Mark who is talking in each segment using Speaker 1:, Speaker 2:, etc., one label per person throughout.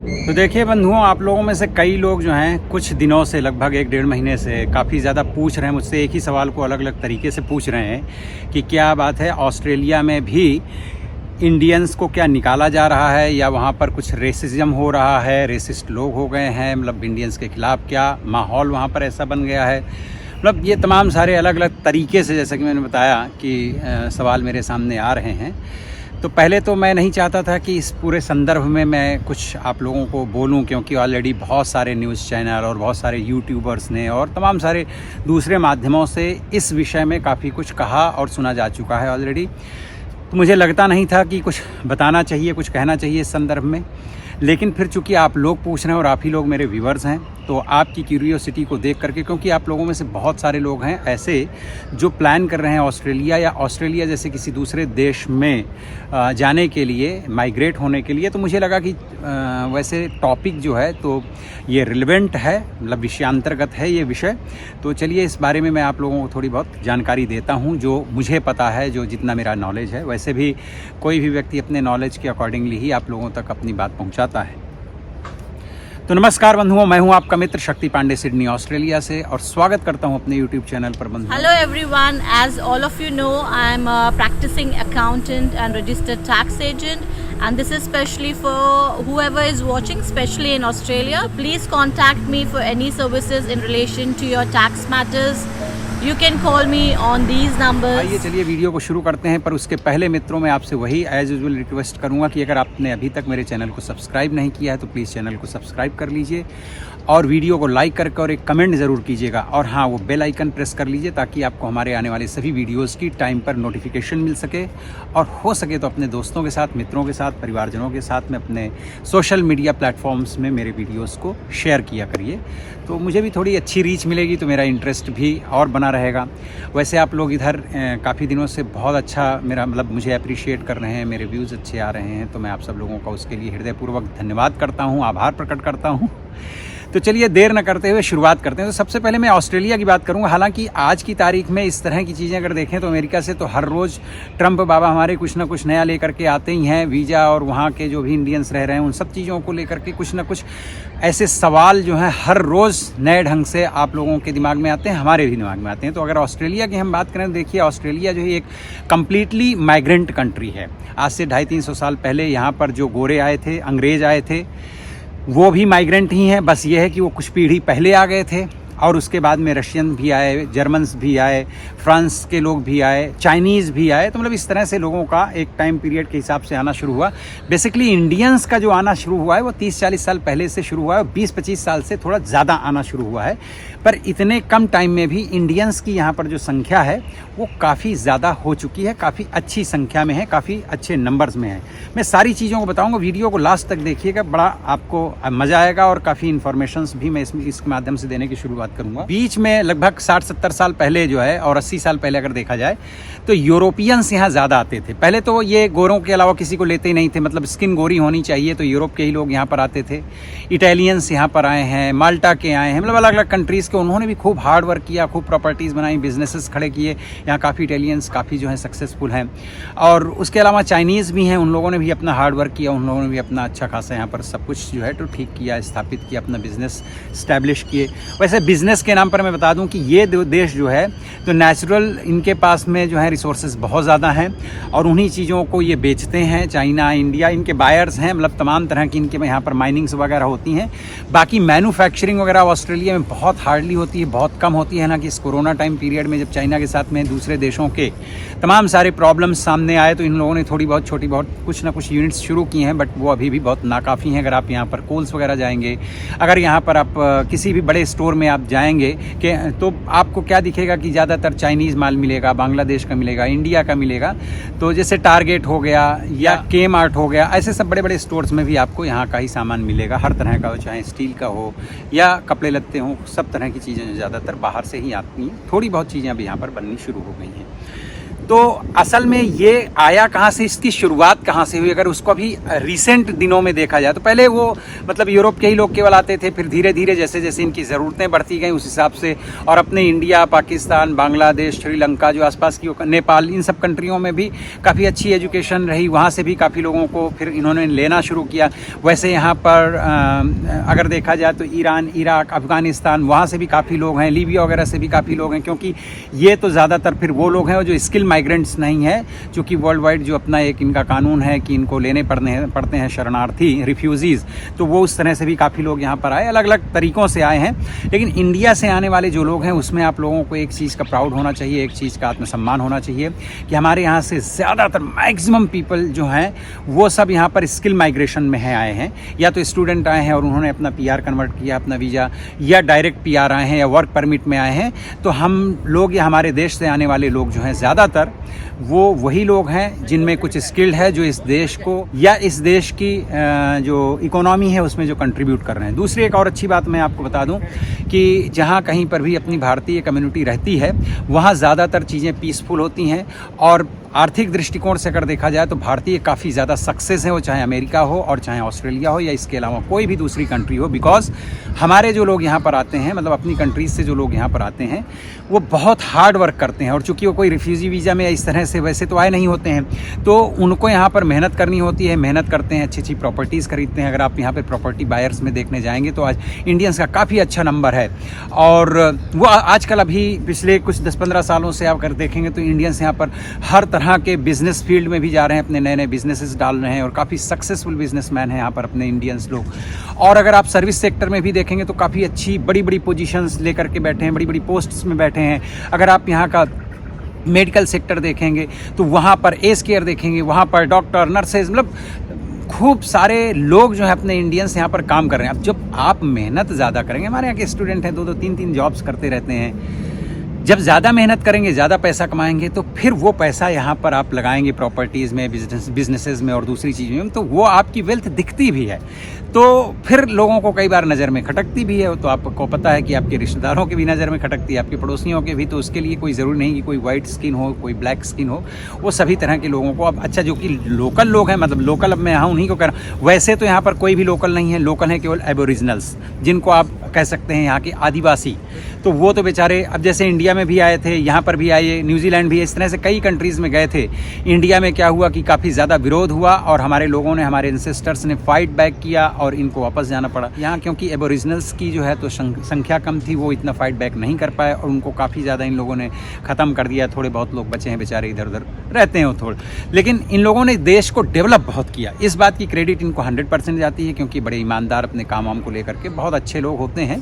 Speaker 1: तो देखिए बंधुओं, आप लोगों में से कई लोग जो हैं कुछ दिनों से, लगभग 1-1.5 महीने से काफ़ी ज़्यादा पूछ रहे हैं मुझसे, एक ही सवाल को अलग अलग तरीके से पूछ रहे हैं कि क्या बात है, ऑस्ट्रेलिया में भी इंडियंस को क्या निकाला जा रहा है या वहाँ पर कुछ रेसिज्म हो रहा है, रेसिस्ट लोग हो गए हैं, मतलब इंडियंस के ख़िलाफ़ क्या माहौल वहाँ पर ऐसा बन गया है। मतलब ये तमाम सारे अलग अलग तरीके से, जैसा कि मैंने बताया कि सवाल मेरे सामने आ रहे हैं। तो पहले तो मैं नहीं चाहता था कि इस पूरे संदर्भ में मैं कुछ आप लोगों को बोलूं, क्योंकि ऑलरेडी बहुत सारे न्यूज़ चैनल और बहुत सारे यूट्यूबर्स ने और तमाम सारे दूसरे माध्यमों से इस विषय में काफ़ी कुछ कहा और सुना जा चुका है ऑलरेडी। तो मुझे लगता नहीं था कि कुछ बताना चाहिए, कुछ कहना चाहिए इस संदर्भ में। लेकिन फिर चूँकि आप लोग पूछ रहे हैं और आप ही लोग मेरे व्यूवर्स हैं, तो आपकी क्यूरियोसिटी को देख करके, क्योंकि आप लोगों में से बहुत सारे लोग हैं ऐसे जो प्लान कर रहे हैं ऑस्ट्रेलिया या ऑस्ट्रेलिया जैसे किसी दूसरे देश में जाने के लिए, माइग्रेट होने के लिए, तो मुझे लगा कि वैसे टॉपिक जो है तो ये रिलेवेंट है, मतलब विषयांतर्गत है ये विषय। तो चलिए इस बारे में मैं आप लोगों को थोड़ी बहुत जानकारी देता हूँ जो मुझे पता है, जो जितना मेरा नॉलेज है। वैसे भी कोई भी व्यक्ति अपने नॉलेज के अकॉर्डिंगली ही आप लोगों तक अपनी बात पहुँचाता है। तो नमस्कार बंधुओं, मैं हूं आपका मित्र शक्ति पांडे, सिडनी ऑस्ट्रेलिया से, और स्वागत करता हूं अपने यूट्यूब चैनल पर बंधुओं।
Speaker 2: Hello everyone, as all of you know, I am a practicing accountant and registered tax agent, and this is specially for whoever is watching, especially in Australia. Please contact me for any services in relation to your tax matters. You can call me on these numbers.
Speaker 1: आइए चलिए video को शुरू करते हैं, पर उसके पहले मित्रों मैं आपसे वही एज यूजुअल रिक्वेस्ट करूंगा कि अगर आपने अभी तक मेरे चैनल को सब्सक्राइब नहीं किया है तो प्लीज़ चैनल को सब्सक्राइब कर लीजिए और वीडियो को लाइक करके और एक कमेंट ज़रूर कीजिएगा, और हाँ, वो बेल आइकन प्रेस कर लीजिए ताकि आपको हमारे आने वाले सभी वीडियोज़ की टाइम पर नोटिफिकेशन मिल सके। और हो सके तो अपने दोस्तों के साथ, मित्रों के साथ, परिवारजनों के साथ में अपने सोशल मीडिया प्लेटफॉर्म्स में मेरे वीडियोज़ को शेयर किया करिए, तो मुझे भी थोड़ी अच्छी रीच मिलेगी, तो मेरा इंटरेस्ट भी और बना रहेगा। वैसे आप लोग इधर काफ़ी दिनों से बहुत अच्छा मेरा मतलब मुझे अप्रिशिएट कर रहे हैं, मेरे व्यूज़ अच्छे आ रहे हैं, तो मैं आप सब लोगों का उसके लिए हृदयपूर्वक धन्यवाद करता हूँ, आभार प्रकट करता हूँ। तो चलिए देर न करते हुए शुरुआत करते हैं। तो सबसे पहले मैं ऑस्ट्रेलिया की बात करूंगा। हालांकि आज की तारीख में इस तरह की चीज़ें अगर देखें तो अमेरिका से तो हर रोज़ ट्रंप बाबा हमारे कुछ ना कुछ नया लेकर के आते ही हैं। वीज़ा और वहाँ के जो भी इंडियंस रह रहे हैं उन सब चीज़ों को लेकर के कुछ ना कुछ ऐसे सवाल जो हैं हर रोज़ नए ढंग से आप लोगों के दिमाग में आते हैं, हमारे भी दिमाग में आते हैं। तो अगर ऑस्ट्रेलिया की हम बात करें, देखिए ऑस्ट्रेलिया जो है एक कम्प्लीटली माइग्रेंट कंट्री है। आज से 250-300 साल पहले यहाँ पर जो गोरे आए थे, अंग्रेज़ आए थे, वो भी माइग्रेंट ही हैं। बस ये है कि वो कुछ पीढ़ी पहले आ गए थे और उसके बाद में रशियन भी आए, जर्मन्स भी आए, फ्रांस के लोग भी आए, चाइनीज़ भी आए। तो मतलब इस तरह से लोगों का एक टाइम पीरियड के हिसाब से आना शुरू हुआ। बेसिकली इंडियंस का जो आना शुरू हुआ है वो 30-40 साल पहले से शुरू हुआ है, 20-25 साल से थोड़ा ज़्यादा आना शुरू हुआ है। पर इतने कम टाइम में भी इंडियंस की यहाँ पर जो संख्या है वो काफ़ी ज़्यादा हो चुकी है, काफ़ी अच्छी संख्या में है, काफ़ी अच्छे नंबर्स में है। मैं सारी चीज़ों को बताऊँगा, वीडियो को लास्ट तक देखिएगा, बड़ा आपको मज़ा आएगा और काफ़ी इन्फॉर्मेशंस भी मैं इसके माध्यम से देने की शुरुआत करूँगा। बीच में लगभग 60-70 साल पहले जो है और 80 साल पहले अगर देखा जाए तो यूरोपियंस यहाँ ज़्यादा आते थे। पहले तो ये गोरों के अलावा किसी को लेते ही नहीं थे, मतलब स्किन गोरी होनी चाहिए, तो यूरोप के ही लोग यहाँ पर आते थे। इटालियंस यहाँ पर आए हैं, माल्टा के आए हैं, मतलब अलग अलग कंट्रीज़ के। उन्होंने भी खूब हार्ड वर्क किया, खूब प्रॉपर्टीज़ बनाई, बिजनेसेस खड़े किए। यहाँ काफ़ी इटालियंस काफ़ी जो है सक्सेसफुल हैं। और उसके अलावा चाइनीज़ भी हैं, उन लोगों ने भी अपना हार्ड वर्क किया, उन लोगों ने भी अपना अच्छा खासा यहाँ पर सब कुछ जो है तो ठीक किया, स्थापित किया, अपना बिज़नेस इस्टेब्लिश किए। वैसे बिज़नेस के नाम पर मैं बता दूं कि ये देश जो है तो नेचुरल इनके पास में जो है रिसोर्सेज बहुत ज़्यादा हैं और उन्हीं चीज़ों को ये बेचते हैं। चाइना, इंडिया इनके बायर्स हैं, मतलब तमाम तरह की इनके यहाँ पर माइनिंग्स वगैरह होती हैं। बाकी मैन्युफैक्चरिंग वगैरह ऑस्ट्रेलिया में बहुत हार्डली होती है, बहुत कम होती है। हालांकि इस कोरोना टाइम पीरियड में जब चाइना के साथ में दूसरे देशों के तमाम सारे प्रॉब्लम्स सामने आए तो इन लोगों ने थोड़ी बहुत छोटी बहुत कुछ ना कुछ यूनिट्स शुरू की हैं, बट वो अभी भी बहुत नाकाफ़ी हैं। अगर आप यहाँ पर कोल्स वगैरह जाएंगे, अगर यहाँ पर आप किसी भी बड़े स्टोर में आप जाएंगे कि तो आपको क्या दिखेगा कि ज़्यादातर चाइनीज़ माल मिलेगा, बांग्लादेश का मिलेगा, इंडिया का मिलेगा। तो जैसे टारगेट हो गया या के मार्ट हो गया, ऐसे सब बड़े बड़े स्टोर्स में भी आपको यहाँ का ही सामान मिलेगा, हर तरह का हो, चाहे स्टील का हो या कपड़े लत्ते हों, सब तरह की चीज़ें ज़्यादातर बाहर से ही आती हैं। थोड़ी बहुत चीज़ें अभी यहाँ पर बननी शुरू हो गई हैं। तो असल में ये आया कहाँ से, इसकी शुरुआत कहाँ से हुई, अगर उसको अभी रिसेंट दिनों में देखा जाए तो पहले वो मतलब यूरोप के ही लोग केवल आते थे, फिर धीरे धीरे जैसे जैसे इनकी ज़रूरतें बढ़ती गई उस हिसाब से, और अपने इंडिया, पाकिस्तान, बांग्लादेश, श्रीलंका, जो आसपास की नेपाल, इन सब कंट्रियों में भी काफ़ी अच्छी एजुकेशन रही, वहाँ से भी काफ़ी लोगों को फिर इन्होंने लेना शुरू किया। वैसे यहाँ पर अगर देखा जाए तो ईरान, इराक, अफ़गानिस्तान, वहाँ से भी काफ़ी लोग हैं, लीबिया वगैरह से भी काफ़ी लोग हैं, क्योंकि ये तो ज़्यादातर फिर वो लोग हैं जो स्किल माइग्रेंट्स नहीं है, चूँकि वर्ल्ड वाइड जो अपना एक इनका कानून है कि इनको लेने पड़ते हैं शरणार्थी, रिफ्यूज़ीज़, तो वो उस तरह से भी काफ़ी लोग यहाँ पर आए, अलग अलग तरीक़ों से आए हैं। लेकिन इंडिया से आने वाले जो लोग हैं उसमें आप लोगों को एक चीज़ का प्राउड होना चाहिए, एक चीज़ का आत्मसम्मान होना चाहिए कि हमारे यहाँ से ज़्यादातर मैक्सिमम पीपल जो हैं वो सब यहाँ पर स्किल माइग्रेशन में आए हैं, या तो स्टूडेंट आए हैं और उन्होंने अपना PR कन्वर्ट किया, अपना वीज़ा, या डायरेक्ट PR आए हैं, या वर्क परमिट में आए हैं। तो हम लोग या हमारे देश से आने वाले लोग जो हैं ज़्यादातर वो वही लोग हैं जिनमें कुछ स्किल है, जो इस देश को या इस देश की जो इकोनॉमी है उसमें जो कंट्रीब्यूट कर रहे हैं। दूसरी एक और अच्छी बात मैं आपको बता दूं कि जहां कहीं पर भी अपनी भारतीय कम्युनिटी रहती है वहां ज़्यादातर चीज़ें पीसफुल होती हैं, और आर्थिक दृष्टिकोण से अगर देखा जाए तो भारतीय काफ़ी ज़्यादा सक्सेस है, वो चाहे अमेरिका हो और चाहे ऑस्ट्रेलिया हो या इसके अलावा कोई भी दूसरी कंट्री हो, बिकॉज हमारे जो लोग यहाँ पर आते हैं, मतलब अपनी कंट्रीज से जो लोग यहाँ पर आते हैं वो बहुत हार्ड वर्क करते हैं, और चूँकि वो कोई रिफ्यूजी वीज़ा में इस तरह से वैसे तो आए नहीं होते हैं, तो उनको यहाँ पर मेहनत करनी होती है, मेहनत करते हैं, अच्छी अच्छी प्रॉपर्टीज़ खरीदते हैं। अगर आप यहाँ पर प्रॉपर्टी बायर्स में देखने जाएंगे तो आज इंडियंस का काफ़ी अच्छा नंबर है, और वो आजकल अभी पिछले कुछ 10-15 सालों से आप अगर देखेंगे तो इंडियंस यहाँ पर हर तरह के बिजनेस फील्ड में भी जा रहे हैं, अपने नए नए बिजनेसेस डाल रहे हैं, और काफ़ी सक्सेसफुल बिजनेसमैन हैं यहाँ पर अपने इंडियंस लोग। और अगर आप सर्विस सेक्टर में भी देखेंगे तो काफ़ी अच्छी बड़ी बड़ी पोजीशंस लेकर के बैठे हैं, बड़ी बड़ी पोस्ट्स में बैठे हैं। अगर आप यहाँ का मेडिकल सेक्टर देखेंगे तो वहाँ पर एज केयर देखेंगे, वहाँ पर डॉक्टर, नर्सेज, मतलब खूब सारे लोग जो है अपने इंडियंस यहाँ पर काम कर रहे हैं। अब जब आप मेहनत ज़्यादा करेंगे, हमारे यहाँ के स्टूडेंट हैं 2-2 3-3 जॉब्स करते रहते हैं, जब ज़्यादा मेहनत करेंगे, ज़्यादा पैसा कमाएंगे, तो फिर वो पैसा यहाँ पर आप लगाएंगे प्रॉपर्टीज़ में, बिजनेसेस में और दूसरी चीज़ों में, तो वो आपकी वेल्थ दिखती भी है, तो फिर लोगों को कई बार नज़र में खटकती भी है। तो आपको पता है कि आपके रिश्तेदारों की भी नज़र में खटकती है, आपके पड़ोसियों के भी, तो उसके लिए कोई ज़रूरी नहीं कि कोई वाइट स्किन हो, कोई ब्लैक स्किन हो, वो सभी तरह के लोगों को अब अच्छा, जो कि लोकल लोग हैं, मतलब लोकल, अब मैं यहाँ उन्हीं को कह रहा हूँ, वैसे तो यहाँ पर कोई भी लोकल नहीं है, लोकल है केवल एबोरिजिनल्स, जिनको आप कह सकते हैं यहाँ के आदिवासी। तो वो तो बेचारे अब जैसे इंडिया में भी आए थे, यहाँ पर भी आए, न्यूजीलैंड भी, इस तरह से कई कंट्रीज़ में गए थे। इंडिया में क्या हुआ कि काफ़ी ज़्यादा विरोध हुआ, और हमारे लोगों ने, हमारे एंसेस्टर्स ने फाइट बैक किया और इनको वापस जाना पड़ा यहाँ, क्योंकि एबोरिजिनल्स की जो है तो संख्या कम थी, वो इतना फाइट बैक नहीं कर पाए, और उनको काफ़ी ज़्यादा इन लोगों ने ख़त्म कर दिया। थोड़े बहुत लोग बचे हैं बेचारे, इधर उधर रहते हैं वो थोड़े, लेकिन इन लोगों ने देश को डेवलप बहुत किया। इस बात की क्रेडिट इनको 100% जाती है, क्योंकि बड़े ईमानदार, अपने काम वाम को लेकर के बहुत अच्छे लोग होते हैं।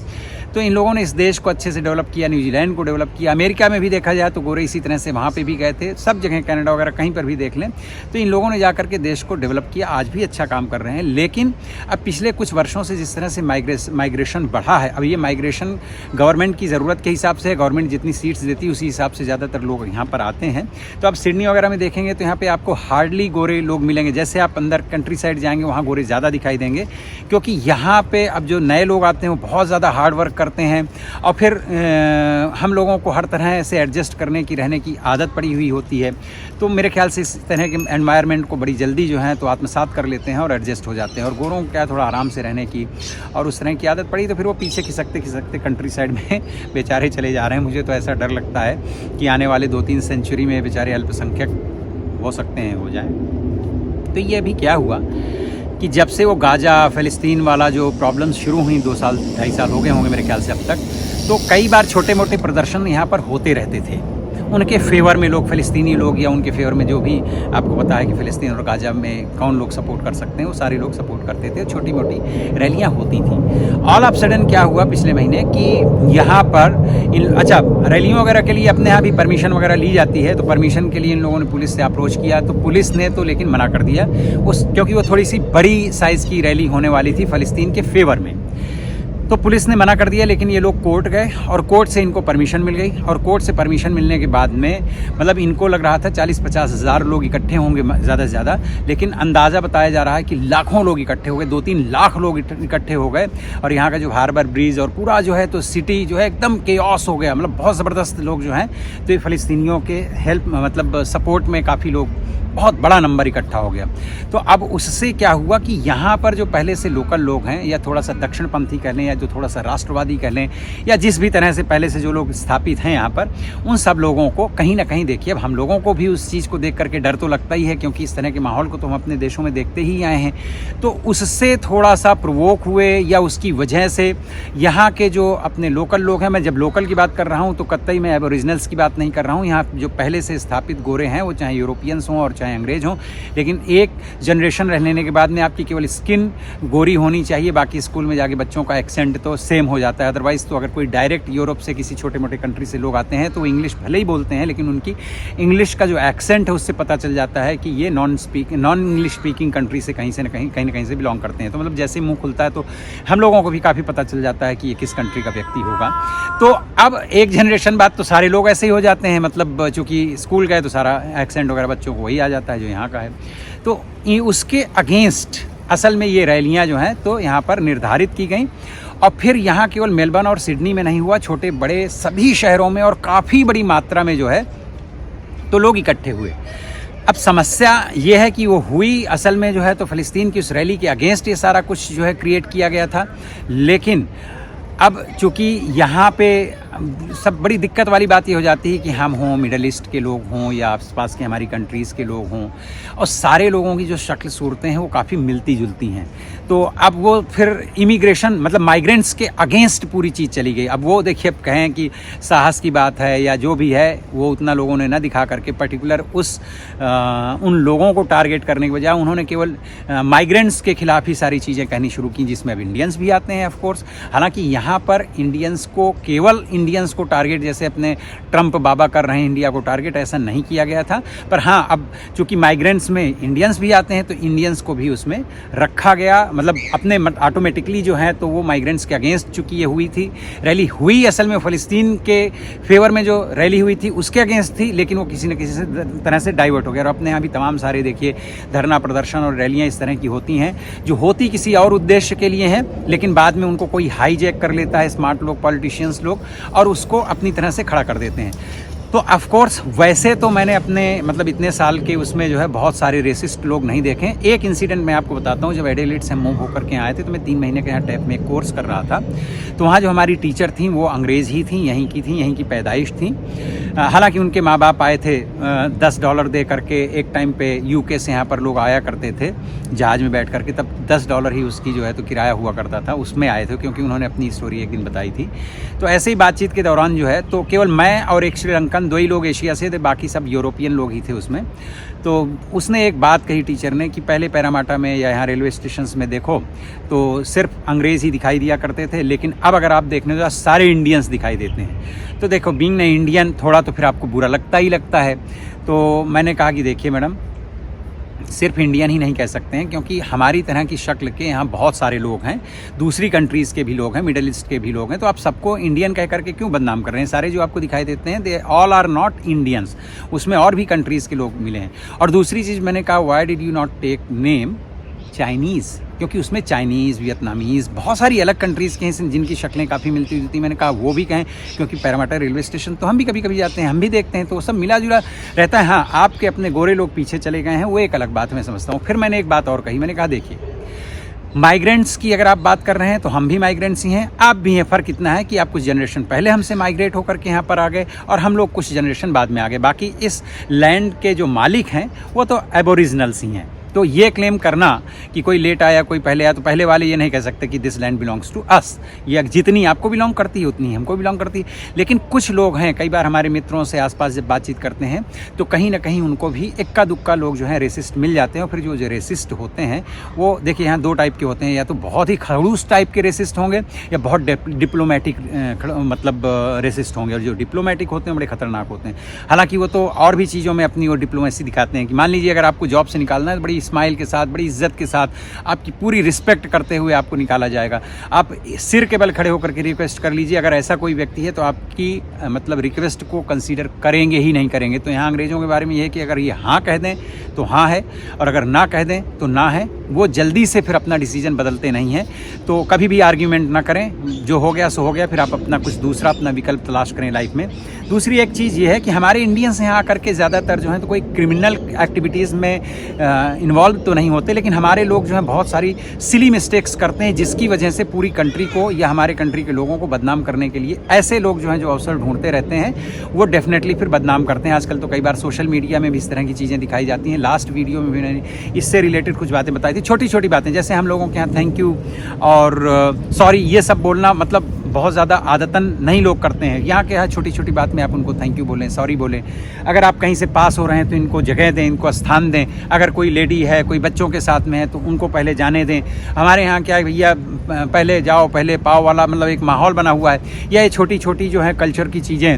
Speaker 1: तो इन लोगों ने इस देश को अच्छे से डेवलप किया, न्यूजीलैंड को डेवलप किया। अमेरिका में भी देखा जाए तो गोरे इसी तरह से वहाँ पे भी गए थे, सब जगह, कनाडा वगैरह कहीं पर भी देख लें, तो इन लोगों ने जाकर के देश को डेवलप किया, आज भी अच्छा काम कर रहे हैं। लेकिन अब पिछले कुछ वर्षों से जिस तरह से माइग्रेशन बढ़ा है, अब ये माइग्रेशन गवर्नमेंट की ज़रूरत के हिसाब से है, गवर्नमेंट जितनी सीट्स देती है उसी हिसाब से ज़्यादातर लोग यहाँ पर आते हैं। तो अब सिडनी वगैरह में देखेंगे तो यहाँ पर आपको हार्डली गोरे लोग मिलेंगे, जैसे आप अंदर कंट्री साइड जाएंगे वहाँ गोरे ज़्यादा दिखाई देंगे, क्योंकि यहाँ पर अब जो नए लोग आते हैं वो बहुत ज़्यादा हार्ड वर्क करते हैं, और फिर हम लोगों को हर तरह से एडजस्ट करने की, रहने की आदत पड़ी हुई होती है। तो मेरे ख्याल से इस तरह के एनवायरनमेंट को बड़ी जल्दी जो है तो आत्मसात कर लेते हैं और एडजस्ट हो जाते हैं। और गोरों को क्या थोड़ा आराम से रहने की और उस तरह की आदत पड़ी, तो फिर वो पीछे खिसकते कंट्री साइड में बेचारे चले जा रहे हैं। मुझे तो ऐसा डर लगता है कि आने वाले 2-3 सेंचुरी में बेचारे अल्पसंख्यक हो सकते हैं, हो जाए। तो ये अभी क्या हुआ कि जब से वो गाजा फ़लस्तीन वाला जो प्रॉब्लम्स शुरू हुई, 2-2.5 साल हो गए होंगे मेरे ख्याल से अब तक, तो कई बार छोटे मोटे प्रदर्शन यहाँ पर होते रहते थे उनके फेवर में। लोग, फ़लस्तीनी लोग या उनके फेवर में, जो भी आपको पता है कि फ़लस्तीन और गाजा में कौन लोग सपोर्ट कर सकते हैं, वो सारे लोग सपोर्ट करते थे, छोटी मोटी रैलियाँ होती थी। ऑल ऑफ सडन क्या हुआ पिछले महीने कि यहाँ पर अच्छा, रैलियों वगैरह के लिए अपने यहाँ भी परमिशन वगैरह ली जाती है, तो परमिशन के लिए इन लोगों ने पुलिस से अप्रोच किया, तो पुलिस ने तो लेकिन मना कर दिया क्योंकि वो थोड़ी सी बड़ी साइज़ की रैली होने वाली थी फ़लस्तीन के फेवर में। तो पुलिस ने मना कर दिया, लेकिन ये लोग कोर्ट गए और कोर्ट से इनको परमिशन मिल गई। और कोर्ट से परमिशन मिलने के बाद में मतलब इनको लग रहा था 40-50 हज़ार लोग इकट्ठे होंगे ज़्यादा से ज़्यादा, लेकिन अंदाज़ा बताया जा रहा है कि लाखों लोग इकट्ठे हो गए, 2-3 लाख लोग इकट्ठे हो गए। और यहाँ का जो हार्बर ब्रिज और पूरा जो है तो सिटी जो है एकदम केओस हो गया, मतलब बहुत ज़बरदस्त लोग जो हैं। तो ये फ़लस्तीनियों के हेल्प मतलब सपोर्ट में काफ़ी लोग, बहुत बड़ा नंबर इकट्ठा हो गया। तो अब उससे क्या हुआ कि यहाँ पर जो पहले से लोकल लोग हैं, या थोड़ा सा दक्षिणपंथी कह लें, या जो थोड़ा सा राष्ट्रवादी कह लें, या जिस भी तरह से पहले से जो लोग स्थापित हैं यहाँ पर, उन सब लोगों को कहीं ना कहीं देखिए, अब हम लोगों को भी उस चीज़ को देख करके डर तो लगता ही है, क्योंकि इस तरह के माहौल को तो हम अपने देशों में देखते ही आए हैं। तो उससे थोड़ा सा प्रोवोक हुए, या उसकी वजह से यहाँ के जो अपने लोकल लोग हैं, मैं जब लोकल की बात कर रहा हूँ तो कतई मैं एबोरिजिनल्स की बात नहीं कर रहा हूँ। यहाँ जो पहले से स्थापित गोरे हैं, वो चाहे यूरोपियंस हों और चाहे अंग्रेज हों, लेकिन एक जनरेशन रहने के बाद में आपकी केवल स्किन गोरी होनी चाहिए, बाकी स्कूल में जाके बच्चों का एक्सेंट तो सेम हो जाता है। अदरवाइज़ तो अगर कोई डायरेक्ट यूरोप से किसी छोटे मोटे कंट्री से लोग आते हैं तो वो इंग्लिश भले ही बोलते हैं, लेकिन उनकी इंग्लिश का जो एक्सेंट है उससे पता चल जाता है कि ये नॉन इंग्लिश स्पीकिंग कंट्री से कहीं ना कहीं से बिलोंग करते हैं। तो मतलब जैसे मुँह खुलता है तो हम लोगों को भी काफ़ी पता चल जाता है कि ये किस कंट्री का व्यक्ति होगा। तो अब एक जनरेशन बाद तो सारे लोग ऐसे ही हो जाते हैं, मतलब चूँकि स्कूल गए तो सारा एक्सेंट वगैरह बच्चों को वही आ जाता है जो यहाँ का है। तो उसके अगेंस्ट असल में ये रैलियाँ जो हैं तो यहाँ पर निर्धारित की गई। और फिर यहाँ केवल मेलबर्न और सिडनी में नहीं हुआ, छोटे बड़े सभी शहरों में और काफ़ी बड़ी मात्रा में जो है तो लोग इकट्ठे हुए। अब समस्या ये है कि वो हुई असल में जो है तो फ़लस्तीन की उस रैली के अगेंस्ट ये सारा कुछ जो है क्रिएट किया गया था। लेकिन अब चूँकि यहाँ पे सब बड़ी दिक्कत वाली बात ये हो जाती है कि हम हों, मिडल ईस्ट के लोग हों, या आसपास के हमारी कंट्रीज़ के लोग हों, और सारे लोगों की जो शक्ल सूरतें हैं वो काफ़ी मिलती जुलती हैं। तो अब वो फिर इमिग्रेशन मतलब माइग्रेंट्स के अगेंस्ट पूरी चीज़ चली गई। अब वो देखिए, अब कहें कि साहस की बात है या जो भी है, वो उतना लोगों ने ना दिखा करके पर्टिकुलर उन लोगों को टारगेट करने के बजाय उन्होंने केवल माइग्रेंट्स के खिलाफ ही सारी चीज़ें कहनी शुरू की, जिसमें अब इंडियंस भी आते हैं ऑफ कोर्स। हालांकि यहाँ पर इंडियंस को केवल इंडियंस को टारगेट जैसे अपने ट्रंप बाबा कर रहे हैं इंडिया को टारगेट, ऐसा नहीं किया गया था। पर हाँ, अब चूँकि माइग्रेंट्स में इंडियंस भी आते हैं तो इंडियंस को भी उसमें रखा गया, मतलब अपने ऑटोमेटिकली जो है तो वो माइग्रेंट्स के अगेंस्ट चूँकि ये हुई थी रैली, हुई असल में फ़लस्तीन के फेवर में जो रैली हुई थी उसके अगेंस्ट थी, लेकिन वो किसी न किसी तरह से डाइवर्ट हो गया। और अपने यहाँ भी तमाम सारे देखिए धरना प्रदर्शन और रैलियाँ इस तरह की होती हैं जो होती किसी और उद्देश्य के लिए हैं, लेकिन बाद में उनको कोई हाईजैक कर लेता है स्मार्ट लोग, पॉलिटिशियंस लोग, और उसको अपनी तरह से खड़ा कर देते हैं। तो ऑफ कोर्स वैसे तो मैंने अपने मतलब इतने साल के उसमें जो है बहुत सारे रेसिस्ट लोग नहीं देखे। एक इंसिडेंट मैं आपको बताता हूँ, जब एडिलेड से मूव होकर के आए थे तो मैं 3 महीने के यहाँ टैप में एक कोर्स कर रहा था। तो वहाँ जो हमारी टीचर थी वो अंग्रेज़ ही थी, यहीं की थी, यहीं की पैदाइश थी। हालांकि उनके माँ बाप आए थे $10 दे करके, एक टाइम पे यूके से यहाँ पर लोग आया करते थे जहाज़ में बैठ करके, तब $10 ही उसकी जो है तो किराया हुआ करता था, उसमें आए थे, क्योंकि उन्होंने अपनी स्टोरी एक दिन बताई थी। तो ऐसे ही बातचीत के दौरान जो है तो केवल मैं और एक श्रीलंकन, 2 ही लोग एशिया से थे, बाकी सब यूरोपियन लोग ही थे उसमें। तो उसने एक बात कही टीचर ने कि पहले पैरामाटा में या यहाँ रेलवे स्टेशंस में देखो तो सिर्फ अंग्रेज़ ही दिखाई दिया करते थे, लेकिन अब अगर आप देखने तो सारे इंडियंस दिखाई देते हैं। तो देखो, बीइंग ए इंडियन थोड़ा तो फिर आपको बुरा लगता ही लगता है। तो मैंने कहा कि देखिए मैडम, सिर्फ इंडियन ही नहीं कह सकते हैं, क्योंकि हमारी तरह की शक्ल के यहाँ बहुत सारे लोग हैं, दूसरी कंट्रीज़ के भी लोग हैं, मिडिल ईस्ट के भी लोग हैं। तो आप सबको इंडियन कह करके क्यों बदनाम कर रहे हैं? सारे जो आपको दिखाई देते हैं they all are not Indians, उसमें और भी कंट्रीज़ के लोग मिले हैं। और दूसरी चीज़ मैंने कहा, why did you not take name Chinese, क्योंकि उसमें चाइनीज़, वियतनामीज़, बहुत सारी अलग कंट्रीज़ के हैं जिनकी शक्लें काफ़ी मिलती जुलती। मैंने कहा वो भी कहें, क्योंकि पैरामाटा रेलवे स्टेशन तो हम भी कभी कभी जाते हैं, हम भी देखते हैं, तो वो सब मिला जुला रहता है। हाँ, आपके अपने गोरे लोग पीछे चले गए हैं, वो एक अलग बात मैं समझता हूँ। फिर मैंने एक बात और कही, मैंने कहा देखिए, माइग्रेंट्स की अगर आप बात कर रहे हैं तो हम भी माइग्रेंट्स ही हैं, आप भी हैं। फ़र्क इतना है कि आप कुछ जनरेशन पहले हमसे माइग्रेट होकर के यहाँ पर आ गए और हम लोग कुछ जनरेशन बाद में आ गए। बाकी इस लैंड के जो मालिक हैं वो तो एबोरिजिनल्स ही हैं। तो ये क्लेम करना कि कोई लेट आया कोई पहले आया, तो पहले वाले ये नहीं कह सकते कि this land belongs to us. ये जितनी आपको बिलोंग करती है उतनी हमको बिलोंग करती है। लेकिन कुछ लोग हैं, कई बार हमारे मित्रों से आसपास जब बातचीत करते हैं तो कहीं ना कहीं उनको भी इक्का दुक्का लोग जो हैं रेसिस्ट मिल जाते हैं। और फिर जो रेसिस्ट होते हैं वो देखिए यहाँ 2 टाइप के होते हैं, या तो बहुत ही खड़ूस टाइप के रेसिस्ट होंगे या बहुत डिप्लोमेटिक मतलब रेसिस्ट होंगे। और जो डिप्लोमेटिक होते हैं बड़े खतरनाक होते हैं। हालांकि वो तो और भी चीज़ों में अपनी वो डिप्लोमेसी दिखाते हैं कि मान लीजिए अगर आपको जॉब से निकालना है तो बड़ी बड़ी स्माइल के साथ, बड़ी इज्जत के साथ, आपकी पूरी रिस्पेक्ट करते हुए आपको निकाला जाएगा। आप सिर के बल खड़े होकर के रिक्वेस्ट कर लीजिए, अगर ऐसा कोई व्यक्ति है तो आपकी मतलब रिक्वेस्ट को कंसीडर करेंगे ही नहीं करेंगे। तो यहाँ अंग्रेज़ों के बारे में ये है कि अगर ये हाँ कह दें तो हाँ है, और अगर ना कह दें तो ना है। वो जल्दी से फिर अपना डिसीजन बदलते नहीं हैं। तो कभी भी आर्ग्यूमेंट ना करें, जो हो गया सो हो गया, फिर आप अपना कुछ दूसरा अपना विकल्प तलाश करें लाइफ में। दूसरी एक चीज़ ये है कि हमारे इंडियंस यहाँ आकर के ज़्यादातर जो है तो कोई क्रिमिनल एक्टिविटीज़ में इन्वॉल्व तो नहीं होते, लेकिन हमारे लोग जो हैं बहुत सारी सिली मिस्टेक्स करते हैं, जिसकी वजह से पूरी कंट्री को या हमारे कंट्री के लोगों को बदनाम करने के लिए ऐसे लोग जो हैं जो अवसर ढूंढते रहते हैं, वो डेफिनेटली फिर बदनाम करते हैं। आजकल तो कई बार सोशल मीडिया में भी इस तरह की चीज़ें दिखाई जाती हैं। लास्ट वीडियो में भी मैंने इससे रिलेटेड कुछ बातें बताई थी, छोटी छोटी बातें, जैसे हम लोगों के यहाँ थैंक यू और सॉरी ये सब बोलना मतलब बहुत ज़्यादा आदतन नहीं लोग करते हैं। यहाँ के यहाँ छोटी छोटी बात में आप उनको थैंक यू बोलें, सॉरी बोलें। अगर आप कहीं से पास हो रहे हैं तो इनको जगह दें, इनको स्थान दें। अगर कोई लेडी है, कोई बच्चों के साथ में है तो उनको पहले जाने दें। हमारे यहाँ क्या है भैया, पहले जाओ पहले पाओ वाला मतलब एक माहौल बना हुआ है। या ये छोटी छोटी जो है कल्चर की चीज़ें,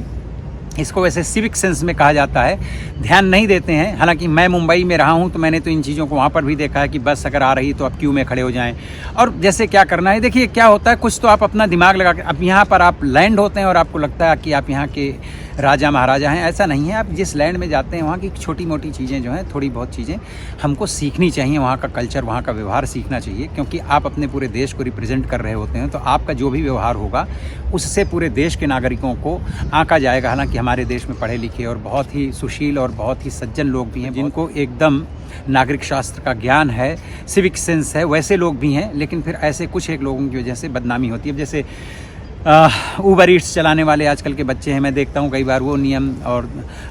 Speaker 1: इसको वैसे सिविक सेंस में कहा जाता है, ध्यान नहीं देते हैं। हालांकि मैं मुंबई में रहा हूं तो मैंने तो इन चीज़ों को वहां पर भी देखा है कि बस अगर आ रही तो आप क्यू में खड़े हो जाएं, और जैसे क्या करना है। देखिए क्या होता है, कुछ तो आप अपना दिमाग लगा के, अब यहाँ पर आप लैंड होते हैं और आपको लगता है कि आप यहाँ के राजा महाराजा हैं। ऐसा नहीं है। आप जिस लैंड में जाते हैं वहाँ की छोटी मोटी चीज़ें जो हैं, थोड़ी बहुत चीज़ें हमको सीखनी चाहिए। वहाँ का कल्चर, वहाँ का व्यवहार सीखना चाहिए, क्योंकि आप अपने पूरे देश को रिप्रेजेंट कर रहे होते हैं। तो आपका जो भी व्यवहार होगा उससे पूरे देश के नागरिकों को आंका जाएगा। हालांकि हमारे देश में पढ़े लिखे और बहुत ही सुशील और बहुत ही सज्जन लोग भी हैं, जिनको एकदम नागरिक शास्त्र का ज्ञान है, सिविक सेंस है, वैसे लोग भी हैं। लेकिन फिर ऐसे कुछ एक लोगों की वजह से बदनामी होती है। अब जैसे ऊबर ईट्स चलाने वाले आजकल के बच्चे हैं, मैं देखता हूँ कई बार वो नियम और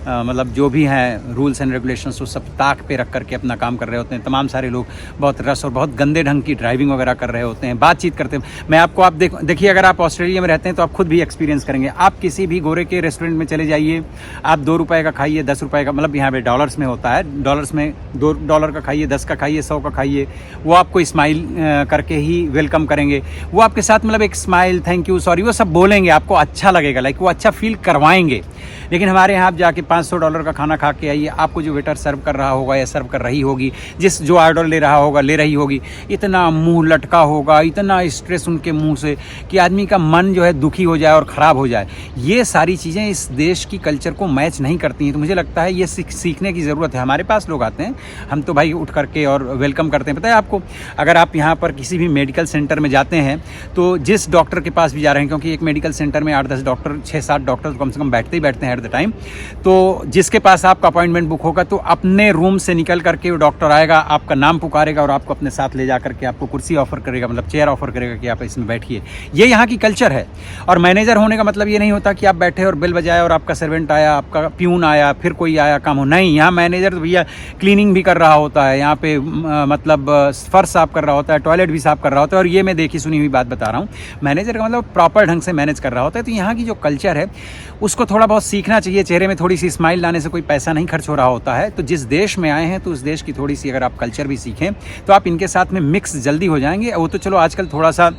Speaker 1: मतलब जो भी हैं रूल्स एंड रेगुलेशंस, वो सब ताक पे रख करके अपना काम कर रहे होते हैं। तमाम सारे लोग बहुत रस और बहुत गंदे ढंग की ड्राइविंग वगैरह कर रहे होते हैं, बातचीत करते हैं। मैं आपको आप देखिए, अगर आप ऑस्ट्रेलिया में रहते हैं तो आप खुद भी एक्सपीरियंस करेंगे। आप किसी भी गोरे के रेस्टोरेंट में चले जाइए, आप 2 रुपये का खाइए, 10 रुपये का, मतलब यहाँ पे डॉलर्स में होता है, डॉलर्स में $2 का खाइए, 10 का खाइए, 100 का खाइए, वो आपको स्माइल करके ही वेलकम करेंगे। वो आपके साथ मतलब एक स्माइल, थैंक यू, सॉरी, वो सब बोलेंगे, आपको अच्छा लगेगा, लाइक वो अच्छा फील करवाएंगे। लेकिन हमारे यहाँ आप जाके $500 का खाना खा के आइए, आपको जो वेटर सर्व कर रहा होगा या सर्व कर रही होगी, जिस जो ऑर्डर ले रहा होगा, ले रही होगी, इतना मुंह लटका होगा, इतना स्ट्रेस उनके मुंह से कि आदमी का मन जो है दुखी हो जाए और ख़राब हो जाए। ये सारी चीज़ें इस देश की कल्चर को मैच नहीं करती हैं। तो मुझे लगता है ये सीखने की ज़रूरत है। हमारे पास लोग आते हैं, हम तो भाई उठ करके और वेलकम करते हैं। पता है आपको, अगर आप यहाँ पर किसी भी मेडिकल सेंटर में जाते हैं तो जिस डॉक्टर के पास भी जा रहे हैं, क्योंकि एक मेडिकल सेंटर में 8-10 डॉक्टर, 6-7 डॉक्टर कम से कम बैठते ही बैठते हैं एट द टाइम, तो जिसके पास आपका अपॉइंटमेंट बुक होगा तो अपने रूम से निकल करके वो डॉक्टर आएगा, आपका नाम पुकारेगा और आपको अपने साथ ले जा करके आपको कुर्सी ऑफर करेगा, मतलब चेयर ऑफर करेगा कि आप इसमें बैठिए। ये यहाँ की कल्चर है। और मैनेजर होने का मतलब ये नहीं होता कि आप बैठे और बिल बजाए और आपका सर्वेंट आया, आपका प्यून आया, फिर कोई आया काम हो, नहीं। यहाँ मैनेजर तो भैया क्लीनिंग भी कर रहा होता है, यहाँ पे मतलब फर्श साफ कर रहा होता है, टॉयलेट भी साफ कर रहा होता है। और ये मैं देखी सुनी हुई बात बता रहा हूँ, मैनेजर का मतलब प्रॉपर ढंग से मैनेज कर रहा होता है। तो यहाँ की जो कल्चर है उसको थोड़ा बहुत सीखना चाहिए। चेहरे में थोड़ी सी स्माइल लाने से कोई पैसा नहीं खर्च हो रहा होता है। तो जिस देश में आए हैं तो उस देश की थोड़ी सी अगर आप कल्चर भी सीखें तो आप इनके साथ में मिक्स जल्दी हो जाएंगे। वो तो चलो आजकल थोड़ा सा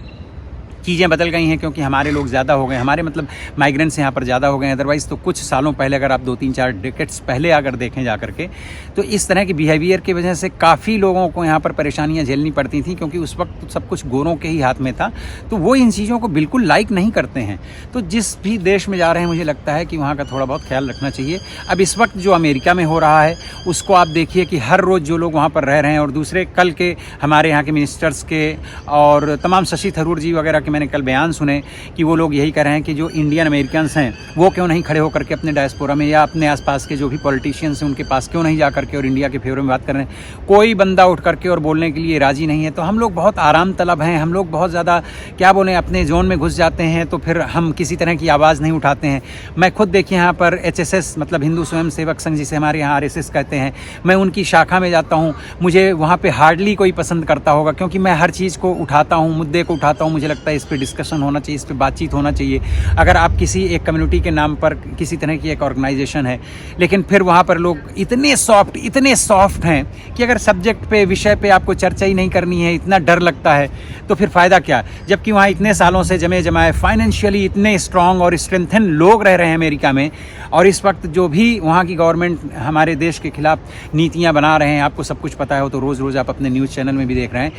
Speaker 1: चीज़ें बदल गई हैं, क्योंकि हमारे लोग ज़्यादा हो गए, हमारे मतलब माइग्रेंट्स यहाँ पर ज़्यादा हो गए हैं। अदरवाइज़ तो कुछ सालों पहले, अगर आप 2-3-4 डेकेड्स पहले अगर देखें जा करके, तो इस तरह की बिहेवियर की वजह से काफ़ी लोगों को यहाँ पर परेशानियाँ झेलनी पड़ती थी, क्योंकि उस वक्त सब कुछ गोरों के ही हाथ में था। तो वो इन चीज़ों को बिल्कुल लाइक नहीं करते हैं। तो जिस भी देश में जा रहे हैं मुझे लगता है कि वहाँ का थोड़ा बहुत ख्याल रखना चाहिए। अब इस वक्त जो अमेरिका में हो रहा है उसको आप देखिए कि हर रोज़ जो लोग वहाँ पर रह रहे हैं, और दूसरे कल के हमारे यहाँ के मिनिस्टर्स के और तमाम शशि थरूर जी वगैरह के मैंने कल बयान सुने कि वो लोग यही कह रहे हैं कि जो इंडियन अमेरिकन्स हैं वो क्यों नहीं खड़े होकर के अपने डायस्पोरा में या अपने आसपास के जो भी पॉलिटिशियंस हैं उनके पास क्यों नहीं जा करके और इंडिया के फेवर में बात कर रहे हैं। कोई बंदा उठ करके और बोलने के लिए राजी नहीं है। तो हम लोग बहुत आराम तलब हैं, हम लोग बहुत ज़्यादा क्या बोलें अपने जोन में घुस जाते हैं, तो फिर हम किसी तरह की आवाज़ नहीं उठाते हैं। मैं खुद देखिए यहाँ पर HSS मतलब हिंदू स्वयं सेवक संघ, जिसे हमारे यहाँ RSS कहते हैं, मैं उनकी शाखा में जाता हूँ, मुझे वहाँ पर हार्डली कोई पसंद करता होगा, क्योंकि मैं हर चीज़ को उठाता हूँ, मुद्दे को उठाता हूँ। मुझे लगता है इस पे डिस्कशन होना चाहिए, इस पे बातचीत होना चाहिए। अगर आप किसी एक कम्युनिटी के नाम पर किसी तरह की एक ऑर्गेनाइजेशन है, लेकिन फिर वहाँ पर लोग इतने सॉफ्ट हैं कि अगर सब्जेक्ट पे, विषय पे आपको चर्चा ही नहीं करनी है, इतना डर लगता है, तो फिर फ़ायदा क्या। जबकि वहाँ इतने सालों से जमे जमाए फाइनेंशियली इतने स्ट्रांग और स्ट्रेंथन लोग रह रहे हैं अमेरिका में, और इस वक्त जो भी वहाँ की गवर्नमेंट हमारे देश के खिलाफ नीतियाँ बना रहे हैं, आपको सब कुछ पता है, वो तो रोज़ आप अपने न्यूज़ चैनल में भी देख रहे हैं।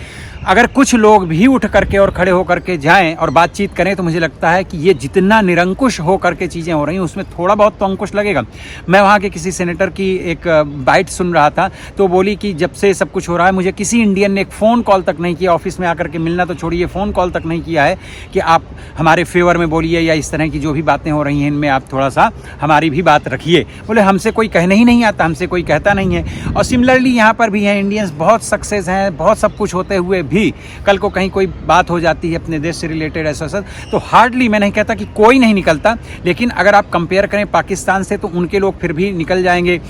Speaker 1: अगर कुछ लोग भी उठ करके और खड़े होकर के जाएं और बातचीत करें, तो मुझे लगता है कि ये जितना निरंकुश हो करके चीज़ें हो रही हैं, उसमें थोड़ा बहुत तो अंकुश लगेगा। मैं वहाँ के किसी सेनेटर की एक बाइट सुन रहा था, तो बोली कि जब से सब कुछ हो रहा है, मुझे किसी इंडियन ने एक फ़ोन कॉल तक नहीं किया, ऑफिस में आकर के मिलना तो छोड़िए, फ़ोन कॉल तक नहीं किया है कि आप हमारे फेवर में बोलिए, या इस तरह की जो भी बातें हो रही हैं इनमें आप थोड़ा सा हमारी भी बात रखिए। बोले हमसे कोई कहने ही नहीं आता, हमसे कोई कहता नहीं है। और सिमिलरली यहाँ पर भी हैं इंडियंस, बहुत सक्सेस हैं, बहुत सब कुछ होते हुए भी कल को कहीं कोई बात हो जाती है अपने देश से रिलेटेड ऐसा तो हार्डली, मैं नहीं कहता कि कोई नहीं निकलता, लेकिन अगर आप कंपेयर करें पाकिस्तान से, तो उनके लोग फिर भी निकल जाएंगे।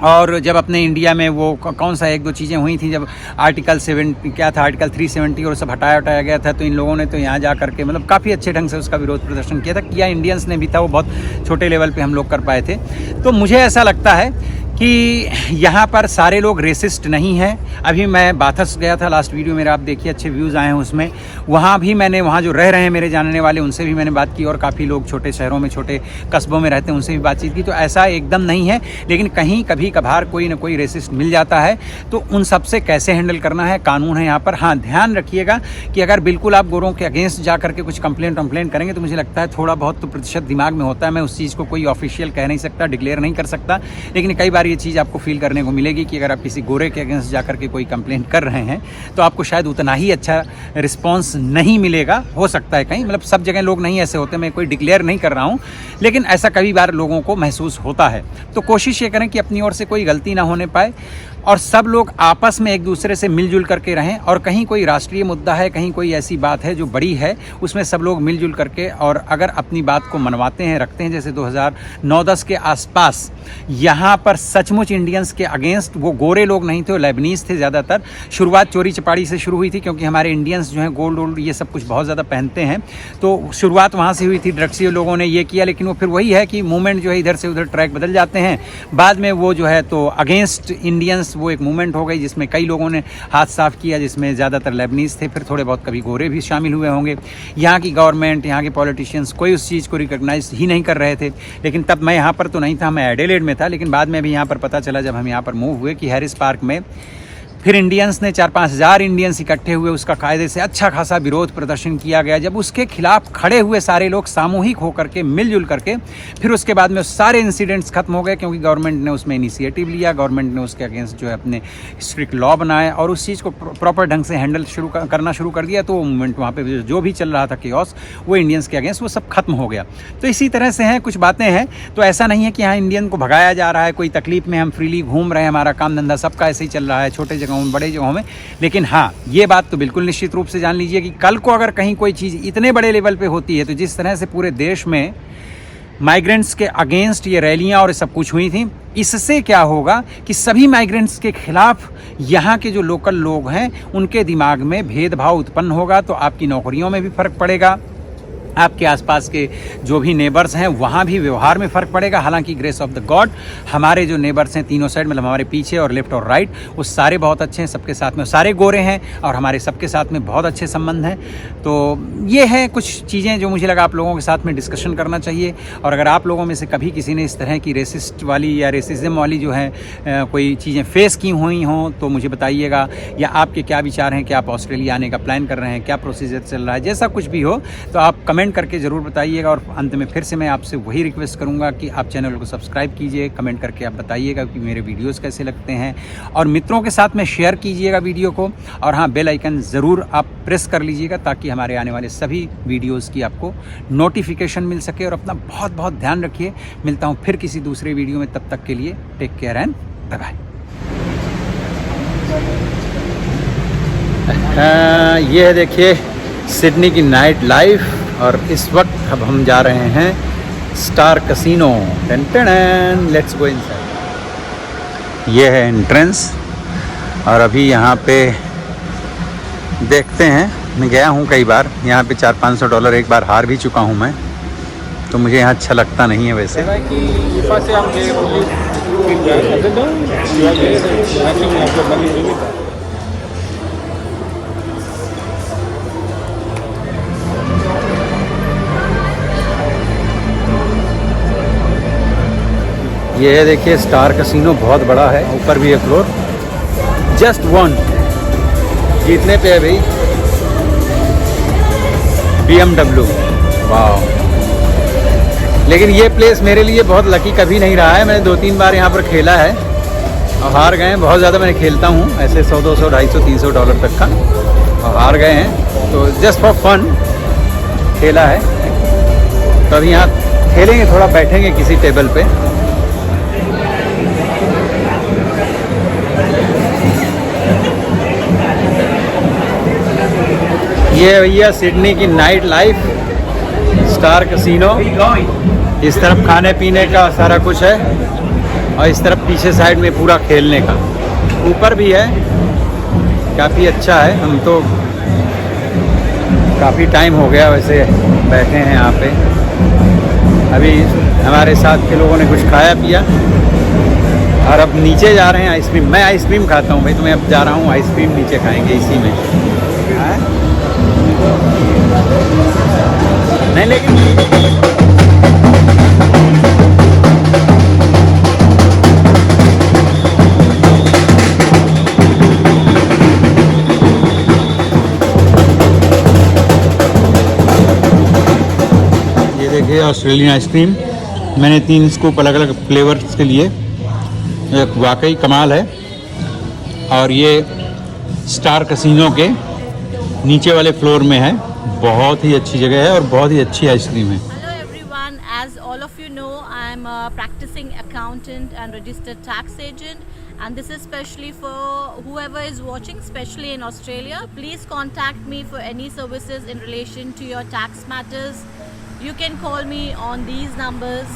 Speaker 1: और जब अपने इंडिया में वो कौन सा एक दो चीज़ें हुई थी, जब आर्टिकल 370 और सब हटाया गया था, तो इन लोगों ने तो यहाँ जा करके मतलब काफ़ी अच्छे ढंग से उसका विरोध प्रदर्शन किया था। किया इंडियंस ने भी था, वो बहुत छोटे लेवल पे हम लोग कर पाए थे। तो मुझे ऐसा लगता है कि यहाँ पर सारे लोग रेसिस्ट नहीं हैं। अभी मैं बाथस गया था, लास्ट वीडियो मेरा आप देखिए, अच्छे व्यूज़ आए हैं उसमें। वहाँ भी मैंने, वहाँ जो रह रहे हैं मेरे जानने वाले, उनसे भी मैंने बात की, और काफ़ी लोग छोटे शहरों में, छोटे कस्बों में रहते हैं, उनसे भी बातचीत की। तो ऐसा एकदम नहीं है, लेकिन कहीं कभी कभार कोई ना कोई रेसिस्ट मिल जाता है। तो उन सब से कैसे हैंडल करना है, कानून है यहाँ पर। हाँ, ध्यान रखिएगा कि अगर बिल्कुल आप गोरों के अगेंस्ट जा करके कुछ कंप्लेंट करेंगे, तो मुझे लगता है थोड़ा बहुत तो प्रतिशत दिमाग में होता है। मैं उस चीज़ को कोई ऑफिशियल कह नहीं सकता, डिक्लेयर नहीं कर सकता, लेकिन कई बार ये चीज़ आपको फील करने को मिलेगी कि अगर आप किसी गोरे के अगेंस्ट जाकर के कोई कंप्लेंट कर रहे हैं, तो आपको शायद उतना ही अच्छा रिस्पांस नहीं मिलेगा। हो सकता है कहीं, मतलब सब जगह लोग नहीं ऐसे होते, मैं कोई डिक्लेयर नहीं कर रहा हूँ, लेकिन ऐसा कई बार लोगों को महसूस होता है। तो कोशिश ये करें कि अपनी ओर से कोई गलती ना होने पाए, और सब लोग आपस में एक दूसरे से मिलजुल करके रहें। और कहीं कोई राष्ट्रीय मुद्दा है, कहीं कोई ऐसी बात है जो बड़ी है, उसमें सब लोग मिलजुल करके, और अगर अपनी बात को मनवाते हैं, रखते हैं, जैसे 2009-10 के आसपास यहाँ पर सचमुच इंडियंस के अगेंस्ट वो गोरे लोग नहीं थे, वो लेबनीज थे ज़्यादातर। शुरुआत चोरी चपाड़ी से शुरू हुई थी, क्योंकि हमारे इंडियंस जो हैं गोल्ड ये सब कुछ बहुत ज़्यादा पहनते हैं, तो शुरुआत वहाँ से हुई थी। ड्रग्सी लोगों ने ये किया, लेकिन वो फिर वही है कि मूवमेंट जो है इधर से उधर ट्रैक बदल जाते हैं। बाद में वो जो है तो अगेंस्ट इंडियंस वो एक मूवमेंट हो गई, जिसमें कई लोगों ने हाथ साफ किया, जिसमें ज़्यादातर लेबनीज थे, फिर थोड़े बहुत कभी गोरे भी शामिल हुए होंगे। यहाँ की गवर्नमेंट, यहाँ के पॉलिटिशियंस कोई उस चीज़ को रिकॉग्नाइज ही नहीं कर रहे थे। लेकिन तब मैं यहाँ पर तो नहीं था, मैं एडिलेड में था, लेकिन बाद में भी यहाँ पर पता चला जब हम यहाँ पर मूव हुए कि हैरिस पार्क में फिर इंडियंस ने 4-5 हज़ार इंडियंस इकट्ठे हुए, उसका कायदे से अच्छा खासा विरोध प्रदर्शन किया गया। जब उसके खिलाफ खड़े हुए सारे लोग सामूहिक होकर के, मिलजुल करके, फिर उसके बाद में सारे इंसिडेंट्स खत्म हो गए, क्योंकि गवर्नमेंट ने उसमें इनिशिएटिव लिया, गवर्नमेंट ने उसके अगेंस्ट जो है अपने स्ट्रिक्ट लॉ बनाए, और उस चीज़ को प्रॉपर ढंग से हैंडल करना शुरू कर दिया। तो वो मूवमेंट वहाँ पर जो भी चल रहा था केओस, वो इंडियंस के अगेंस्ट वो सब खत्म हो गया। तो इसी तरह से हैं कुछ बातें हैं। तो ऐसा नहीं है कि यहाँ इंडियन को भगाया जा रहा है, कोई तकलीफ में हम फ्रीली घूम रहे हैं, हमारा काम धंधा सबका ऐसे ही चल रहा है, छोटे जगहों में, बड़े जगहों में। लेकिन हाँ, ये बात तो बिल्कुल निश्चित रूप से जान लीजिए कि कल को अगर कहीं कोई चीज़ इतने बड़े लेवल पे होती है, तो जिस तरह से पूरे देश में माइग्रेंट्स के अगेंस्ट ये रैलियां और सब कुछ हुई थी, इससे क्या होगा कि सभी माइग्रेंट्स के खिलाफ यहाँ के जो लोकल लोग हैं उनके दिमाग में भेदभाव उत्पन्न होगा। तो आपकी नौकरियों में भी फ़र्क पड़ेगा, आपके आसपास के जो भी नेबर्स हैं वहाँ भी व्यवहार में फ़र्क पड़ेगा। हालांकि ग्रेस ऑफ द गॉड हमारे जो नेबर्स हैं तीनों साइड, मतलब हमारे पीछे और लेफ्ट और राइट, वो सारे बहुत अच्छे हैं, सबके साथ में सारे गोरे हैं, और हमारे सबके साथ में बहुत अच्छे संबंध हैं। तो ये है कुछ चीज़ें जो मुझे लगा आप लोगों के साथ में डिस्कशन करना चाहिए। और अगर आप लोगों में से कभी किसी ने इस तरह की रेसिस्ट वाली या रेसिज्म वाली जो है कोई चीज़ें फेस की हुई हों, तो मुझे बताइएगा, या आपके क्या विचार हैं कि आप ऑस्ट्रेलिया आने का प्लान कर रहे हैं, क्या प्रोसीजर चल रहा है, जैसा कुछ भी हो तो आप कमेंट करके ज़रूर बताइएगा। और अंत में फिर से मैं आपसे वही रिक्वेस्ट करूंगा कि आप चैनल को सब्सक्राइब कीजिए, कमेंट करके आप बताइएगा कि मेरे वीडियोस कैसे लगते हैं, और मित्रों के साथ में शेयर कीजिएगा वीडियो को। और हाँ, बेल आइकन ज़रूर आप प्रेस कर लीजिएगा, ताकि हमारे आने वाले सभी वीडियोज़ की आपको नोटिफिकेशन मिल सके। और अपना बहुत बहुत ध्यान रखिए। मिलता हूँ फिर किसी दूसरे वीडियो में, तब तक के लिए take care and bye bye. ये है देखिए सिडनी की नाइट लाइफ, और इस वक्त अब हम जा रहे हैं star casino. Let's go inside. ये है एंट्रेंस, और अभी यहाँ पे देखते हैं मैं गया हूँ कई बार यहाँ पे, $400-500 एक बार हार भी चुका हूँ मैं, तो मुझे यहाँ अच्छा लगता नहीं है वैसे। ये है देखिए स्टार कैसीनो, बहुत बड़ा है, ऊपर भी है फ्लोर। जस्ट वन जीतने पे है भाई, BMW। वाह, लेकिन ये प्लेस मेरे लिए बहुत लकी कभी नहीं रहा है। मैंने 2-3 बार यहाँ पर खेला है और हार गए हैं। बहुत ज़्यादा मैंने खेलता हूँ ऐसे, $100, $200, $250, $300 तक का, और हार गए हैं। तो जस्ट फॉर फन खेला है। तो अभी यहाँ खेलेंगे, थोड़ा बैठेंगे किसी टेबल पे। ये भैया सिडनी की नाइट लाइफ, स्टार कैसीनो। इस तरफ खाने पीने का सारा कुछ है और इस तरफ पीछे साइड में पूरा खेलने का, ऊपर भी है, काफ़ी अच्छा है। हम तो काफ़ी टाइम हो गया वैसे बैठे हैं यहाँ पे। अभी हमारे साथ के लोगों ने कुछ खाया पिया और अब नीचे जा रहे हैं आइसक्रीम। मैं आइसक्रीम खाता हूँ भाई, तो मैं अब जा रहा हूँ आइसक्रीम नीचे खाएंगे इसी में। नहीं लेकिन ये देखिए ऑस्ट्रेलियन आइसक्रीम, मैंने 3 स्कूप अलग अलग फ्लेवर्स के लिए, वाकई कमाल है। और ये स्टार कैसीनो के नीचे वाले फ्लोर में है, बहुत ही अच्छी जगह है और बहुत ही अच्छी आइसक्रीम है।
Speaker 2: Hello everyone, as all of you know, I am a practicing accountant and registered tax agent, and this is specially for whoever is watching, especially in Australia. Please contact me for any services in relation to your tax matters. You can call me on these numbers.